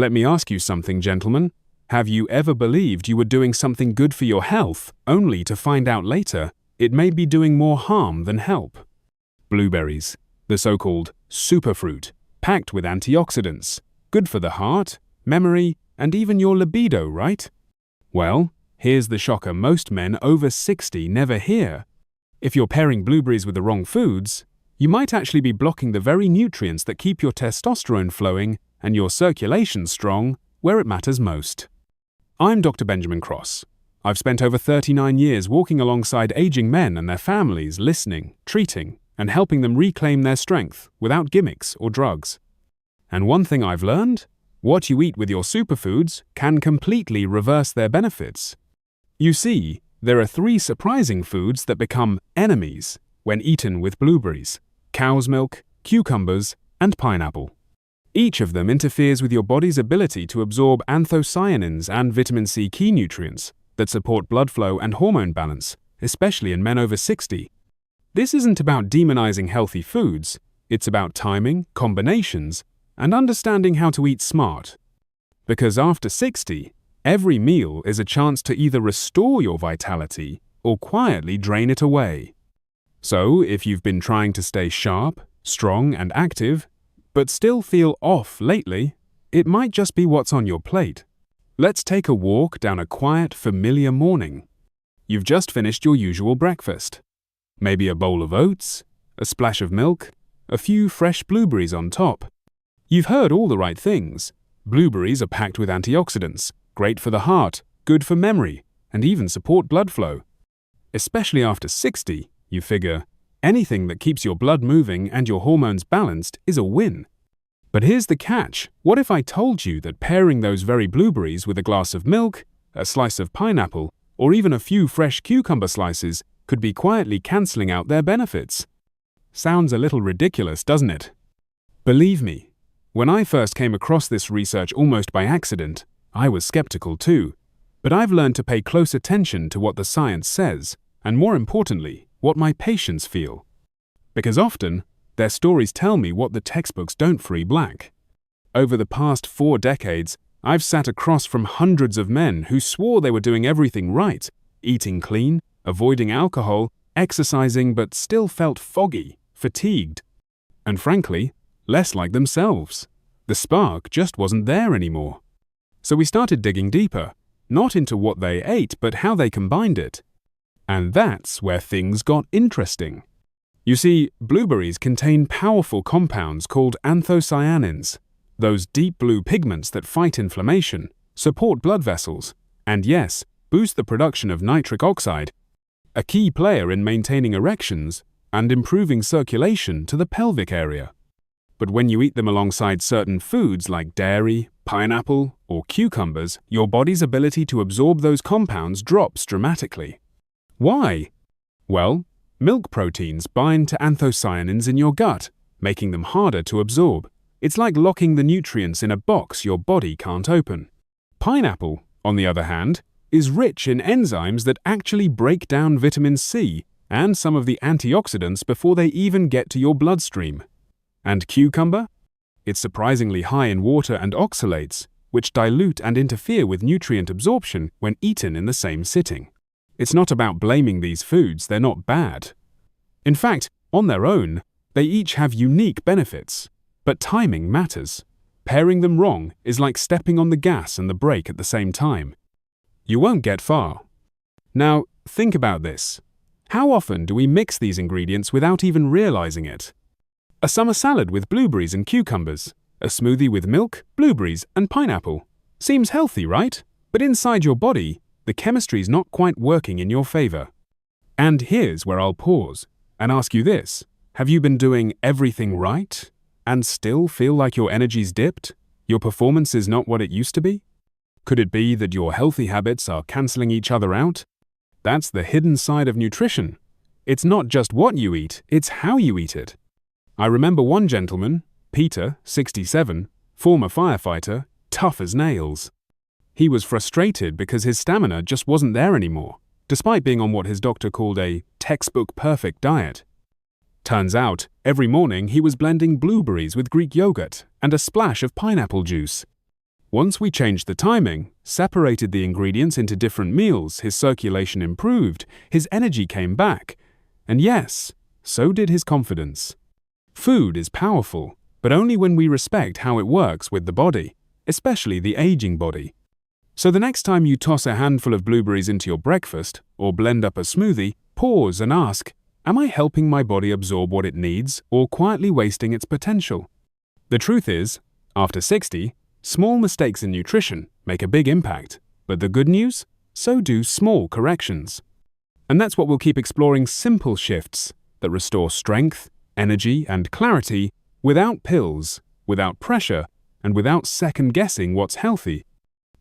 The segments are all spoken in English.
Let me ask you something, gentlemen. Have you ever believed you were doing something good for your health, only to find out later it may be doing more harm than help? Blueberries, the so-called superfruit, packed with antioxidants, good for the heart, memory, and even your libido, right? Well, here's the shocker most men over 60 never hear. If you're pairing blueberries with the wrong foods, you might actually be blocking the very nutrients that keep your testosterone flowing and your circulation strong where it matters most. I'm Dr. Benjamin Cross. I've spent over 39 years walking alongside aging men and their families, listening, treating, and helping them reclaim their strength without gimmicks or drugs. And one thing I've learned: what you eat with your superfoods can completely reverse their benefits. You see, there are 3 surprising foods that become enemies when eaten with blueberries: cow's milk, cucumbers, and pineapple. Each of them interferes with your body's ability to absorb anthocyanins and vitamin C key nutrients that support blood flow and hormone balance, especially in men over 60. This isn't about demonizing healthy foods, it's about timing, combinations, and understanding how to eat smart. Because after 60, every meal is a chance to either restore your vitality or quietly drain it away. So, if you've been trying to stay sharp, strong, and active, but still feel off lately, it might just be what's on your plate. Let's take a walk down a quiet, familiar morning. You've just finished your usual breakfast. Maybe a bowl of oats, a splash of milk, a few fresh blueberries on top. You've heard all the right things. Blueberries are packed with antioxidants, great for the heart, good for memory, and even support blood flow. Especially after 60, you figure, anything that keeps your blood moving and your hormones balanced is a win. But here's the catch. What if I told you that pairing those very blueberries with a glass of milk, a slice of pineapple, or even a few fresh cucumber slices could be quietly cancelling out their benefits? Sounds a little ridiculous, doesn't it? Believe me, when I first came across this research almost by accident, I was skeptical too. But I've learned to pay close attention to what the science says, and more importantly, what my patients feel. Because often, their stories tell me what the textbooks don't free black. Over the past 4 decades, I've sat across from hundreds of men who swore they were doing everything right, eating clean, avoiding alcohol, exercising, but still felt foggy, fatigued, and frankly, less like themselves. The spark just wasn't there anymore. So we started digging deeper, not into what they ate, but how they combined it. And that's where things got interesting. You see, blueberries contain powerful compounds called anthocyanins, those deep blue pigments that fight inflammation, support blood vessels, and yes, boost the production of nitric oxide, a key player in maintaining erections and improving circulation to the pelvic area. But when you eat them alongside certain foods like dairy, pineapple, or cucumbers, your body's ability to absorb those compounds drops dramatically. Why? Well, milk proteins bind to anthocyanins in your gut, making them harder to absorb. It's like locking the nutrients in a box your body can't open. Pineapple, on the other hand, is rich in enzymes that actually break down vitamin C and some of the antioxidants before they even get to your bloodstream. And cucumber? It's surprisingly high in water and oxalates, which dilute and interfere with nutrient absorption when eaten in the same sitting. It's not about blaming these foods, they're not bad. In fact, on their own, they each have unique benefits. But timing matters. Pairing them wrong is like stepping on the gas and the brake at the same time. You won't get far. Now, think about this. How often do we mix these ingredients without even realizing it? A summer salad with blueberries and cucumbers, a smoothie with milk, blueberries, and pineapple. Seems healthy, right? But inside your body, the chemistry's not quite working in your favor. And here's where I'll pause and ask you this. Have you been doing everything right and still feel like your energy's dipped? Your performance is not what it used to be? Could it be that your healthy habits are canceling each other out? That's the hidden side of nutrition. It's not just what you eat, it's how you eat it. I remember one gentleman, Peter, 67, former firefighter, tough as nails. He was frustrated because his stamina just wasn't there anymore, despite being on what his doctor called a textbook perfect diet. Turns out, every morning he was blending blueberries with Greek yogurt and a splash of pineapple juice. Once we changed the timing, separated the ingredients into different meals, his circulation improved, his energy came back, and yes, so did his confidence. Food is powerful, but only when we respect how it works with the body, especially the aging body. So the next time you toss a handful of blueberries into your breakfast or blend up a smoothie, pause and ask, am I helping my body absorb what it needs or quietly wasting its potential? The truth is, after 60, small mistakes in nutrition make a big impact, but the good news? So do small corrections. And that's what we'll keep exploring: simple shifts that restore strength, energy, and clarity without pills, without pressure, and without second-guessing what's healthy.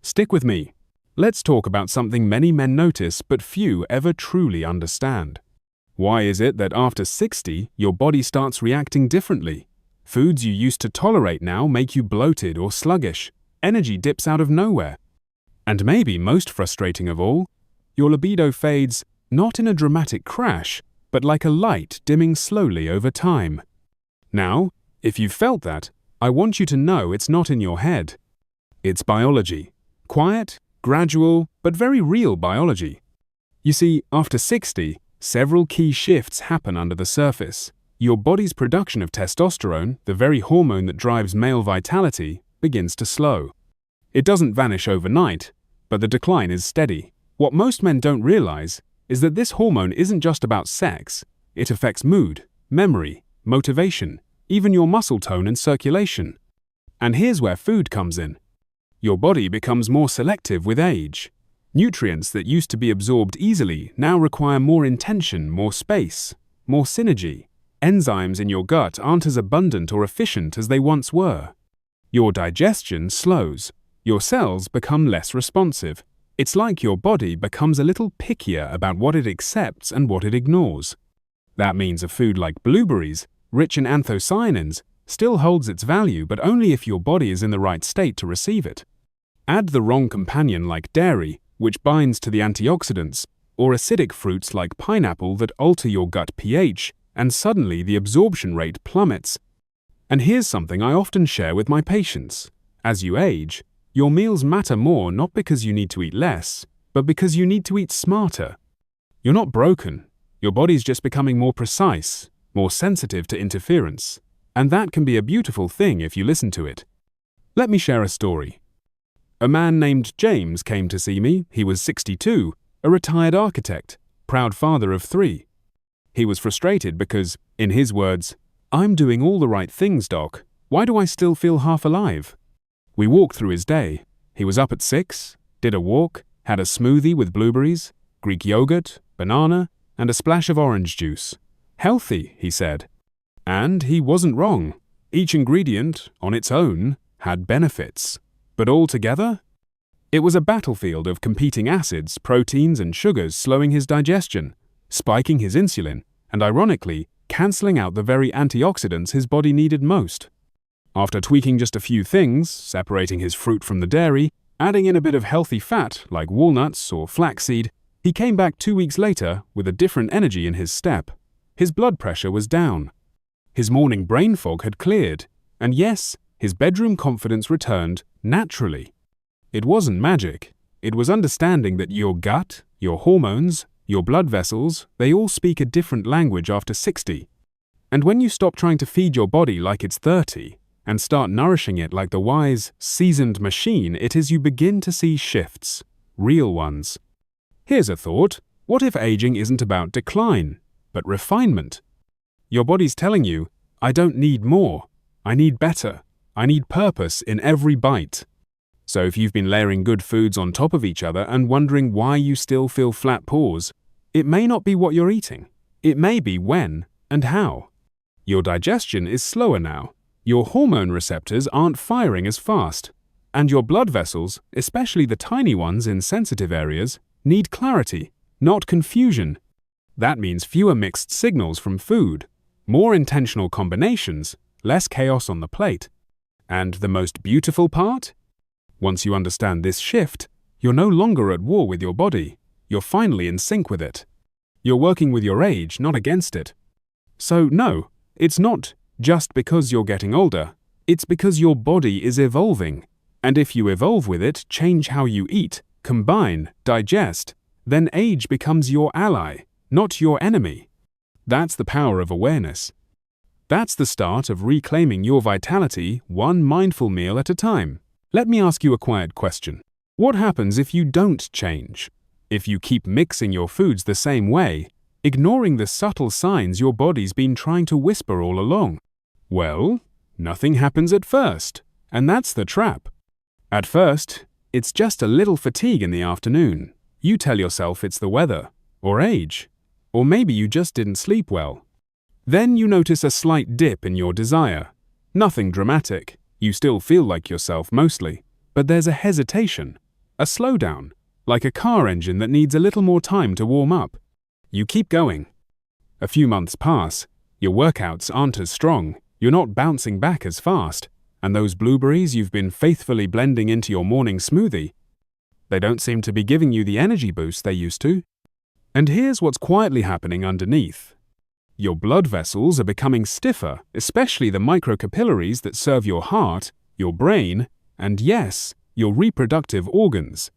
Stick with me. Let's talk about something many men notice but few ever truly understand. Why is it that after 60, your body starts reacting differently? Foods you used to tolerate now make you bloated or sluggish. Energy dips out of nowhere. And maybe most frustrating of all, your libido fades not in a dramatic crash, but like a light dimming slowly over time. Now, if you've felt that, I want you to know it's not in your head. It's biology. Quiet, gradual, but very real biology. You see, after 60, several key shifts happen under the surface. Your body's production of testosterone, the very hormone that drives male vitality, begins to slow. It doesn't vanish overnight, but the decline is steady. What most men don't realize is that this hormone isn't just about sex. It affects mood, memory, motivation, even your muscle tone and circulation. And here's where food comes in. Your body becomes more selective with age. Nutrients that used to be absorbed easily now require more intention, more space, more synergy. Enzymes in your gut aren't as abundant or efficient as they once were. Your digestion slows. Your cells become less responsive. It's like your body becomes a little pickier about what it accepts and what it ignores. That means a food like blueberries, rich in anthocyanins, still holds its value, but only if your body is in the right state to receive it. Add the wrong companion like dairy, which binds to the antioxidants, or acidic fruits like pineapple that alter your gut pH, and suddenly the absorption rate plummets. And here's something I often share with my patients. As you age, your meals matter more not because you need to eat less, but because you need to eat smarter. You're not broken. Your body's just becoming more precise, more sensitive to interference. And that can be a beautiful thing if you listen to it. Let me share a story. A man named James came to see me. He was 62, a retired architect, proud father of 3. He was frustrated because, in his words, "I'm doing all the right things, Doc. Why do I still feel half alive?" We walked through his day. He was up at 6, did a walk, had a smoothie with blueberries, Greek yogurt, banana, and a splash of orange juice. Healthy, he said. And he wasn't wrong. Each ingredient, on its own, had benefits. But all together? It was a battlefield of competing acids, proteins, and sugars slowing his digestion, spiking his insulin, and ironically, cancelling out the very antioxidants his body needed most. After tweaking just a few things, separating his fruit from the dairy, adding in a bit of healthy fat like walnuts or flaxseed, he came back 2 weeks later with a different energy in his step. His blood pressure was down. His morning brain fog had cleared, and yes, his bedroom confidence returned naturally. It wasn't magic. It was understanding that your gut, your hormones, your blood vessels, they all speak a different language after 60. And when you stop trying to feed your body like it's 30 and start nourishing it like the wise, seasoned machine, it is you begin to see shifts, real ones. Here's a thought. What if aging isn't about decline, but refinement? Your body's telling you, I don't need more. I need better. I need purpose in every bite. So if you've been layering good foods on top of each other and wondering why you still feel flat paws, it may not be what you're eating. It may be when and how. Your digestion is slower now. Your hormone receptors aren't firing as fast. And your blood vessels, especially the tiny ones in sensitive areas, need clarity, not confusion. That means fewer mixed signals from food, more intentional combinations, less chaos on the plate. And the most beautiful part? Once you understand this shift, you're no longer at war with your body. You're finally in sync with it. You're working with your age, not against it. So no, it's not just because you're getting older. It's because your body is evolving. And if you evolve with it, change how you eat, combine, digest, then age becomes your ally, not your enemy. That's the power of awareness. That's the start of reclaiming your vitality, one mindful meal at a time. Let me ask you a quiet question. What happens if you don't change? If you keep mixing your foods the same way, ignoring the subtle signs your body's been trying to whisper all along? Well, nothing happens at first, and that's the trap. At first, it's just a little fatigue in the afternoon. You tell yourself it's the weather, or age, or maybe you just didn't sleep well. Then you notice a slight dip in your desire. Nothing dramatic, you still feel like yourself mostly, but there's a hesitation, a slowdown, like a car engine that needs a little more time to warm up. You keep going. A few months pass, your workouts aren't as strong, you're not bouncing back as fast, and those blueberries you've been faithfully blending into your morning smoothie, they don't seem to be giving you the energy boost they used to. And here's what's quietly happening underneath. Your blood vessels are becoming stiffer, especially the microcapillaries that serve your heart, your brain, and yes, your reproductive organs.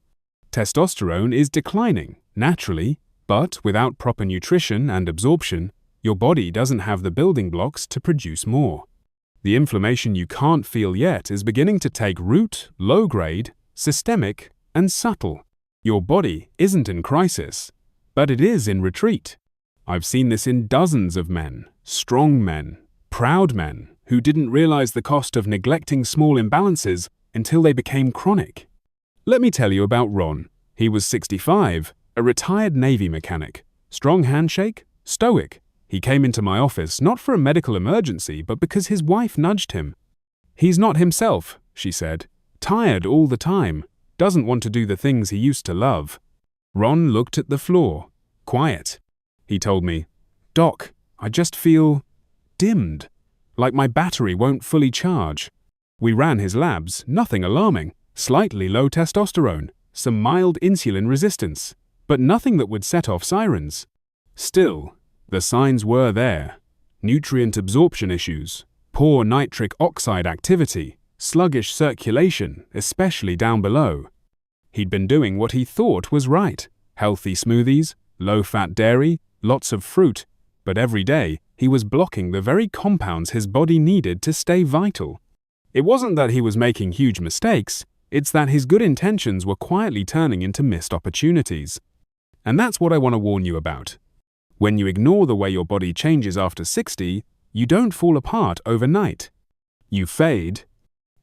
Testosterone is declining, naturally, but without proper nutrition and absorption, your body doesn't have the building blocks to produce more. The inflammation you can't feel yet is beginning to take root, low-grade, systemic, and subtle. Your body isn't in crisis, but it is in retreat. I've seen this in dozens of men, strong men, proud men, who didn't realize the cost of neglecting small imbalances until they became chronic. Let me tell you about Ron. He was 65, a retired Navy mechanic. Strong handshake, stoic. He came into my office not for a medical emergency, but because his wife nudged him. He's not himself, she said. Tired all the time. Doesn't want to do the things he used to love. Ron looked at the floor. Quiet. He told me, "Doc, I just feel dimmed. Like my battery won't fully charge." We ran his labs, nothing alarming. Slightly low testosterone, some mild insulin resistance, but nothing that would set off sirens. Still, the signs were there. Nutrient absorption issues, poor nitric oxide activity, sluggish circulation, especially down below. He'd been doing what he thought was right. Healthy smoothies, low-fat dairy, lots of fruit, but every day he was blocking the very compounds his body needed to stay vital. It wasn't that he was making huge mistakes, it's that his good intentions were quietly turning into missed opportunities. And that's what I want to warn you about. When you ignore the way your body changes after 60, you don't fall apart overnight. You fade.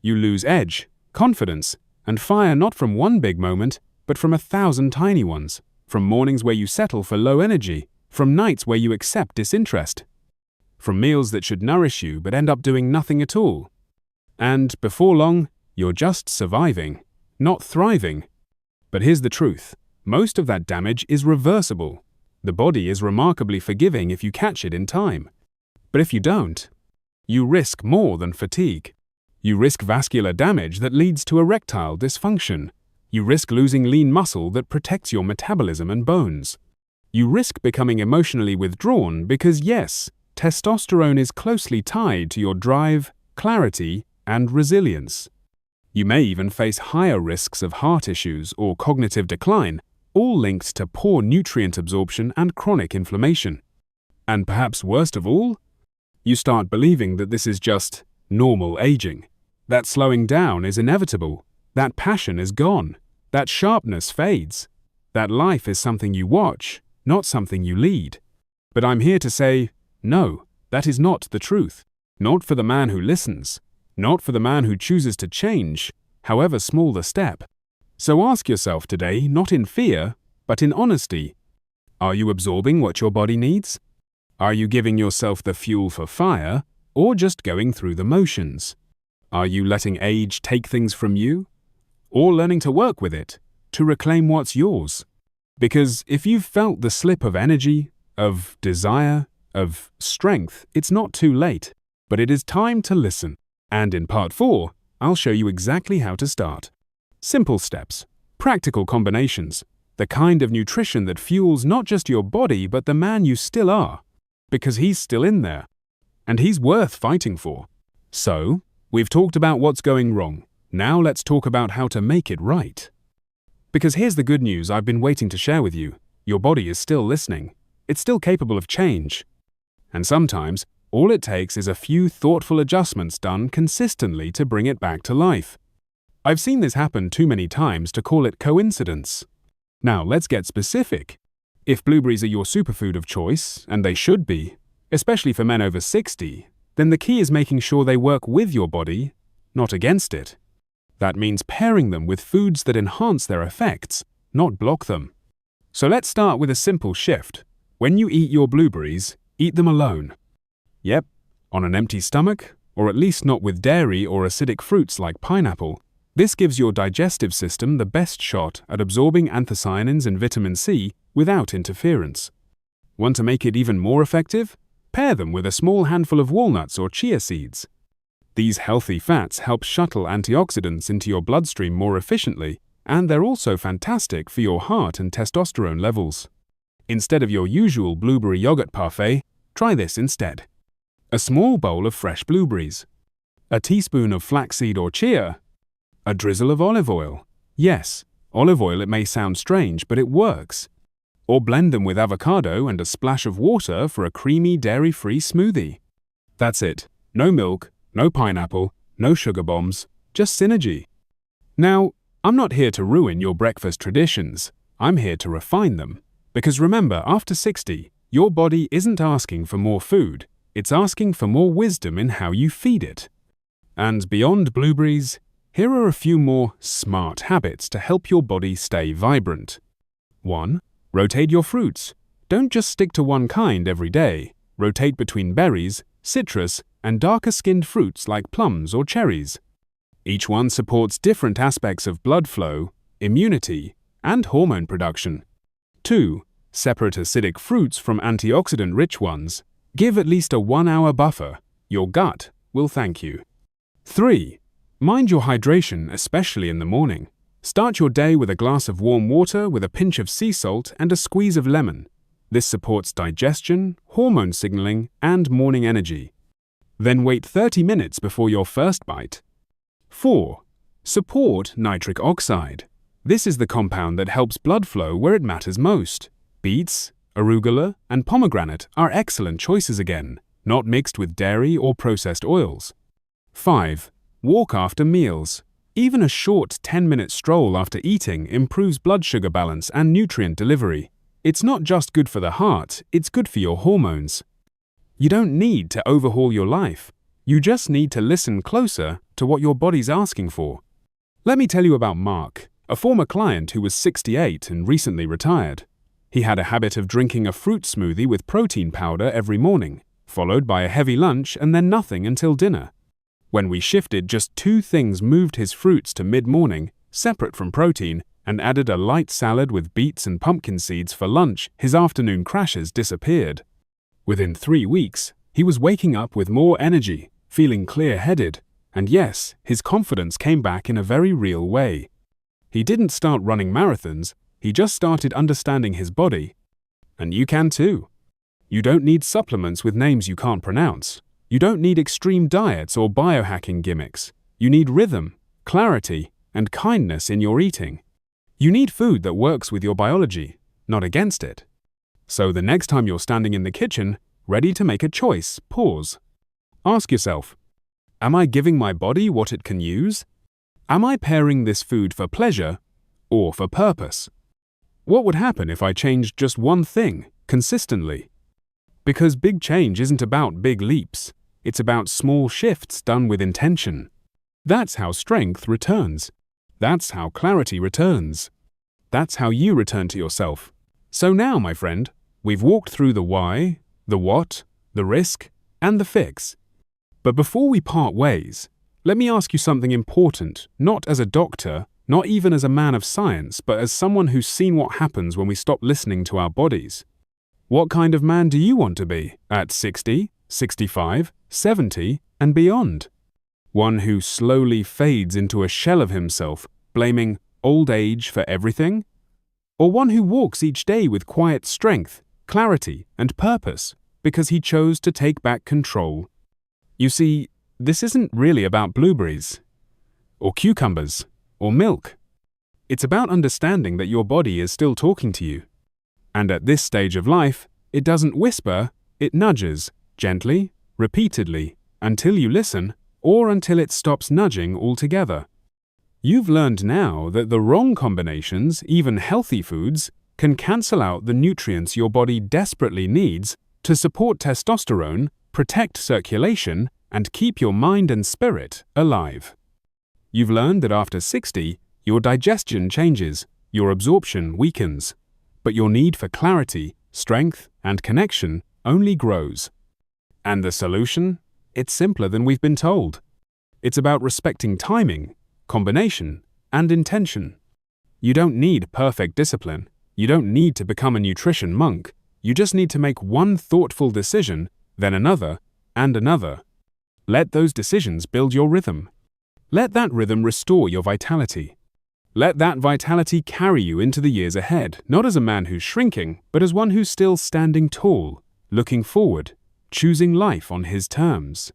You lose edge, confidence, and fire not from one big moment, but from 1,000 tiny ones. From mornings where you settle for low energy, from nights where you accept disinterest, from meals that should nourish you but end up doing nothing at all. And before long, you're just surviving, not thriving. But here's the truth. Most of that damage is reversible. The body is remarkably forgiving if you catch it in time. But if you don't, you risk more than fatigue. You risk vascular damage that leads to erectile dysfunction. You risk losing lean muscle that protects your metabolism and bones. You risk becoming emotionally withdrawn because, yes, testosterone is closely tied to your drive, clarity, and resilience. You may even face higher risks of heart issues or cognitive decline, all linked to poor nutrient absorption and chronic inflammation. And perhaps worst of all, you start believing that this is just normal aging, that slowing down is inevitable, that passion is gone, that sharpness fades, that life is something you watch, not something you lead. But I'm here to say, no, that is not the truth. Not for the man who listens, not for the man who chooses to change, however small the step. So ask yourself today, not in fear, but in honesty. Are you absorbing what your body needs? Are you giving yourself the fuel for fire, or just going through the motions? Are you letting age take things from you, or learning to work with it, to reclaim what's yours? Because if you've felt the slip of energy, of desire, of strength, it's not too late, but it is time to listen. And in part 4, I'll show you exactly how to start. Simple steps, practical combinations, the kind of nutrition that fuels not just your body but the man you still are, because he's still in there, and he's worth fighting for. So, we've talked about what's going wrong. Now let's talk about how to make it right. Because here's the good news I've been waiting to share with you. Your body is still listening. It's still capable of change. And sometimes, all it takes is a few thoughtful adjustments done consistently to bring it back to life. I've seen this happen too many times to call it coincidence. Now let's get specific. If blueberries are your superfood of choice, and they should be, especially for men over 60, then the key is making sure they work with your body, not against it. That means pairing them with foods that enhance their effects, not block them. So let's start with a simple shift. When you eat your blueberries, eat them alone. Yep, on an empty stomach, or at least not with dairy or acidic fruits like pineapple. This gives your digestive system the best shot at absorbing anthocyanins and vitamin C without interference. Want to make it even more effective? Pair them with a small handful of walnuts or chia seeds. These healthy fats help shuttle antioxidants into your bloodstream more efficiently, and they're also fantastic for your heart and testosterone levels. Instead of your usual blueberry yogurt parfait, try this instead. A small bowl of fresh blueberries, a teaspoon of flaxseed or chia, a drizzle of olive oil. Yes, olive oil, it may sound strange, but it works. Or blend them with avocado and a splash of water for a creamy dairy-free smoothie. That's it. No milk, no pineapple, no sugar bombs, just synergy. Now, I'm not here to ruin your breakfast traditions. I'm here to refine them. Because remember, after 60, your body isn't asking for more food. It's asking for more wisdom in how you feed it. And beyond blueberries, here are a few more smart habits to help your body stay vibrant. 1. Rotate your fruits. Don't just stick to one kind every day. Rotate between berries, citrus, and darker-skinned fruits like plums or cherries. Each one supports different aspects of blood flow, immunity, and hormone production. 2. Separate acidic fruits from antioxidant-rich ones. Give at least a 1-hour buffer. Your gut will thank you. 3. Mind your hydration, especially in the morning. Start your day with a glass of warm water with a pinch of sea salt and a squeeze of lemon. This supports digestion, hormone signaling, and morning energy. Then wait 30 minutes before your first bite. 4. Support nitric oxide. This is the compound that helps blood flow where it matters most. Beets, arugula, and pomegranate are excellent choices again, not mixed with dairy or processed oils. 5. Walk after meals. Even a short 10-minute stroll after eating improves blood sugar balance and nutrient delivery. It's not just good for the heart, it's good for your hormones. You don't need to overhaul your life. You just need to listen closer to what your body's asking for. Let me tell you about Mark, a former client who was 68 and recently retired. He had a habit of drinking a fruit smoothie with protein powder every morning, followed by a heavy lunch and then nothing until dinner. When we shifted, just 2 things moved his fruits to mid-morning, separate from protein, and added a light salad with beets and pumpkin seeds for lunch. His afternoon crashes disappeared. Within 3 weeks, he was waking up with more energy, feeling clear-headed, and yes, his confidence came back in a very real way. He didn't start running marathons, he just started understanding his body. And you can too. You don't need supplements with names you can't pronounce. You don't need extreme diets or biohacking gimmicks. You need rhythm, clarity, and kindness in your eating. You need food that works with your biology, not against it. So the next time you're standing in the kitchen, ready to make a choice, pause. Ask yourself, am I giving my body what it can use? Am I pairing this food for pleasure or for purpose? What would happen if I changed just one thing consistently? Because big change isn't about big leaps. It's about small shifts done with intention. That's how strength returns. That's how clarity returns. That's how you return to yourself. So now, my friend, we've walked through the why, the what, the risk, and the fix. But before we part ways, let me ask you something important, not as a doctor, not even as a man of science, but as someone who's seen what happens when we stop listening to our bodies. What kind of man do you want to be at 60, 65, 70, and beyond? One who slowly fades into a shell of himself, blaming old age for everything? Or one who walks each day with quiet strength, clarity, and purpose because he chose to take back control? You see, this isn't really about blueberries. or cucumbers, or milk. It's about understanding that your body is still talking to you. And at this stage of life, it doesn't whisper, it nudges, gently, repeatedly, until you listen, or until it stops nudging altogether. You've learned now that the wrong combinations, even healthy foods, can cancel out the nutrients your body desperately needs to support testosterone, protect circulation, and keep your mind and spirit alive. You've learned that after 60, your digestion changes, your absorption weakens, but your need for clarity, strength, and connection only grows. And the solution? It's simpler than we've been told. It's about respecting timing, combination, and intention. You don't need perfect discipline. You don't need to become a nutrition monk. You just need to make one thoughtful decision, then another, and another. Let those decisions build your rhythm. Let that rhythm restore your vitality. Let that vitality carry you into the years ahead, not as a man who's shrinking, but as one who's still standing tall, looking forward, choosing life on his terms.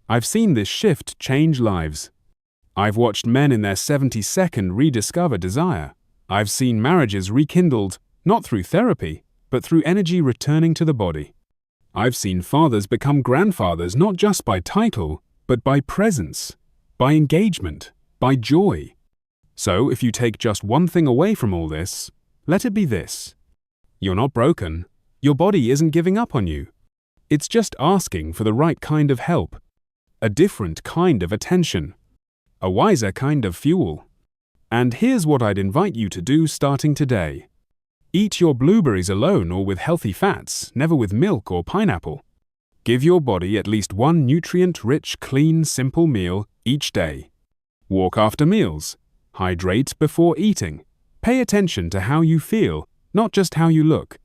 I've seen this shift change lives. I've watched men in their 72nd rediscover desire. I've seen marriages rekindled, not through therapy, but through energy returning to the body. I've seen fathers become grandfathers not just by title, but by presence, by engagement, by joy. So if you take just one thing away from all this, let it be this. You're not broken. Your body isn't giving up on you. It's just asking for the right kind of help, a different kind of attention, a wiser kind of fuel. And here's what I'd invite you to do starting today. Eat your blueberries alone or with healthy fats, never with milk or pineapple. Give your body at least one nutrient-rich, clean, simple meal each day. Walk after meals. Hydrate before eating. Pay attention to how you feel, not just how you look.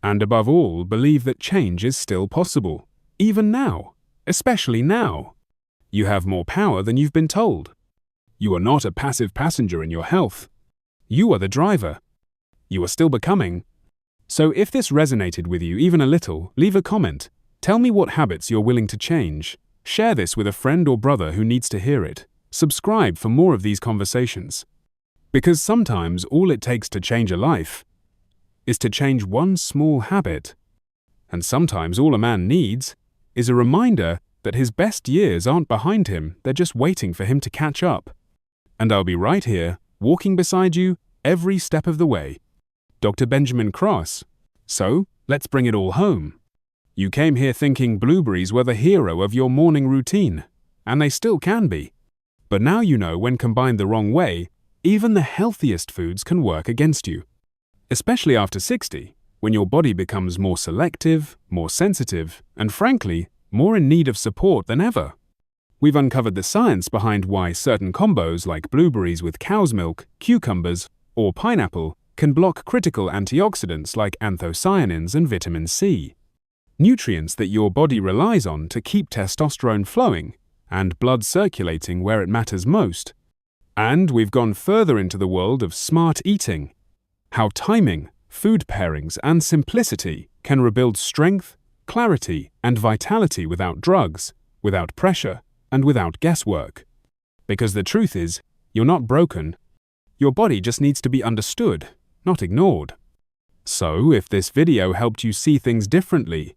And above all, believe that change is still possible, even now, especially now. You have more power than you've been told. You are not a passive passenger in your health. You are the driver. You are still becoming. So if this resonated with you even a little, leave a comment. Tell me what habits you're willing to change. Share this with a friend or brother who needs to hear it. Subscribe for more of these conversations. Because sometimes all it takes to change a life is to change one small habit. And sometimes all a man needs is a reminder that his best years aren't behind him, they're just waiting for him to catch up. And I'll be right here, walking beside you every step of the way. Dr. Benjamin Cross. So, let's bring it all home. You came here thinking blueberries were the hero of your morning routine, and they still can be. But now you know when combined the wrong way, even the healthiest foods can work against you. Especially after 60, when your body becomes more selective, more sensitive, and frankly, more in need of support than ever. We've uncovered the science behind why certain combos like blueberries with cow's milk, cucumbers, or pineapple can block critical antioxidants like anthocyanins and vitamin C. Nutrients that your body relies on to keep testosterone flowing and blood circulating where it matters most. And we've gone further into the world of smart eating, how timing, food pairings, and simplicity can rebuild strength, clarity, and vitality without drugs, without pressure, and without guesswork. Because the truth is, you're not broken. Your body just needs to be understood, not ignored. So, if this video helped you see things differently,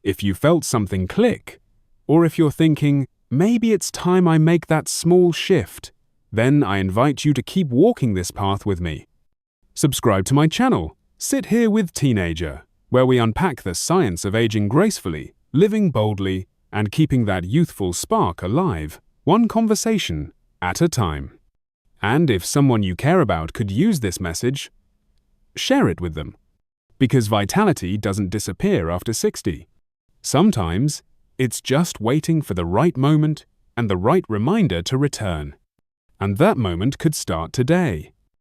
if you felt something click, or if you're thinking, maybe it's time I make that small shift, then I invite you to keep walking this path with me. Subscribe to my channel, Sit Here with Teenager, where we unpack the science of aging gracefully, living boldly, and keeping that youthful spark alive, one conversation at a time. And if someone you care about could use this message, share it with them. Because vitality doesn't disappear after 60. Sometimes, it's just waiting for the right moment and the right reminder to return. And that moment could start today.